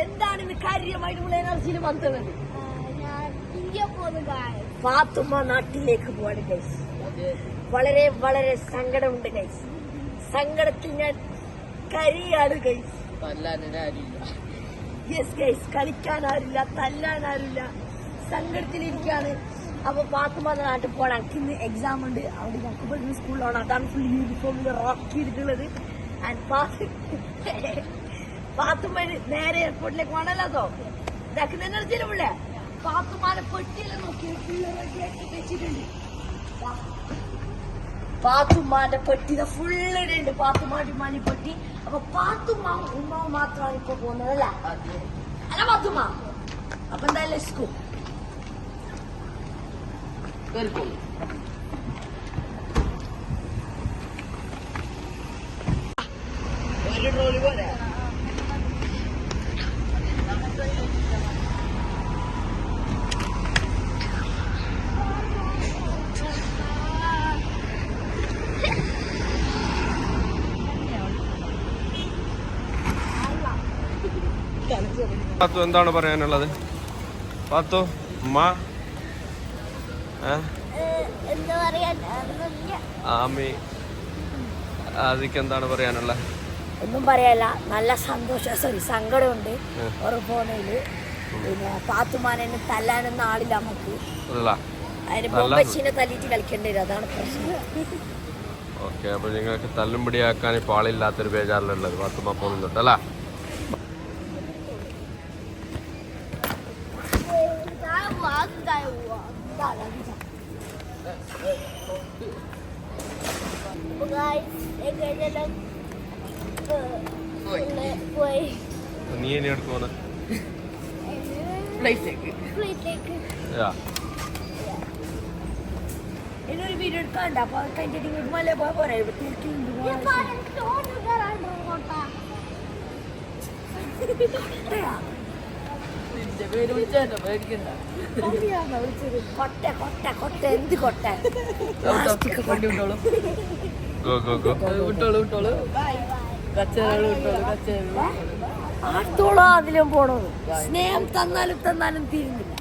എന്താണ് കാര്യമായിട്ടുള്ള എനർജിയിൽ വന്നത്? പാത്തുമ്മ നാട്ടിലേക്ക് പോവാണ് ഗൈസ്. വളരെ വളരെ സങ്കടമുണ്ട് ഗൈസ്. സങ്കടത്തിൽ ഞാൻ കരിയാണ് ഗൈസ്. യെസ് ഗൈസ്, കളിക്കാൻ ആരില്ല, തല്ലാൻ ആരില്ല, സങ്കടത്തിലിരിക്കാണ്. അപ്പൊ പാത്തുമ്മ നാട്ടിൽ പോകണം. എനിക്ക് ഇന്ന് എക്സാം ഉണ്ട്. അവിടെ നമുക്ക് പഠിക്കുന്ന സ്കൂളിലാണ്. അതാണ് ഫുൾ യൂണിഫോമിൽ റോക്ക് ചെയ്തിട്ടുള്ളത്. ആൻഡ് പാത്തുമ്മ നേരെ എയർപോർട്ടിലേക്ക് വേണല്ലോ. ഇതാക്കുന്ന എനർജിയിലുള്ള പാത്തുമ്മാനെ പെട്ടിയെല്ലാം നോക്കി ഫുള്ള് റെഡിയാക്കി വെച്ചിട്ടുണ്ട്. പാത്തുമ്മാന്റെ പെട്ടി ഫുള്ള് ഉണ്ട്. പാത്തുമ്മാന്റെ മണി പെട്ടി. അപ്പൊ പാത്തുമ്മ ഉമ്മാവ് മാത്രമാണ് ഇപ്പൊ പോകുന്നത് അല്ല അല്ല പാത്തുമ്മ. അപ്പൊ എന്തായാലും സ്കൂൾ ഒരു ട്രോളി പോലെ പാത്തു എന്താണ് പറയാനുള്ളത്? പാത്തു ഉമ്മ ആമി അതിക്ക് എന്താണ് പറയാനുള്ളത്? ഒന്നും പറയാല്ല. നല്ല സന്തോഷം, സങ്കടമുണ്ട് ഒരു ഫോണില്. പിന്നെ പാത്തുമാനെ തല്ലാനൊന്നും ആളില്ല നമുക്ക്. അതിന് ബൊമ്പച്ചിനെ തല്ലിട്ട് കളിക്കേണ്ടി വരും. അതാണ് പ്രശ്നം. ഓക്കെ, അപ്പൊ നിങ്ങൾക്ക് തല്ലും പിടിയാക്കാൻ ഇപ്പൊ ആളില്ലാത്തൊരു ബേജാറിലുള്ളത് പാത്തുമ്മ പോകുന്നുണ്ട് അല്ല? നീ ഇനി എടുത്തു പോന്നെ ഇതൊരു വീഡിയോ എടുക്കാണ്ട്. അപ്പൊ കഴിഞ്ഞിട്ട് മല പോയ പോരാ. കൊട്ട കൊട്ട കൊട്ട എന്ത് കൊട്ട? ആർത്തോളം അതിലും പോണത്. സ്നേഹം തന്നാലും തീരുന്നില്ല.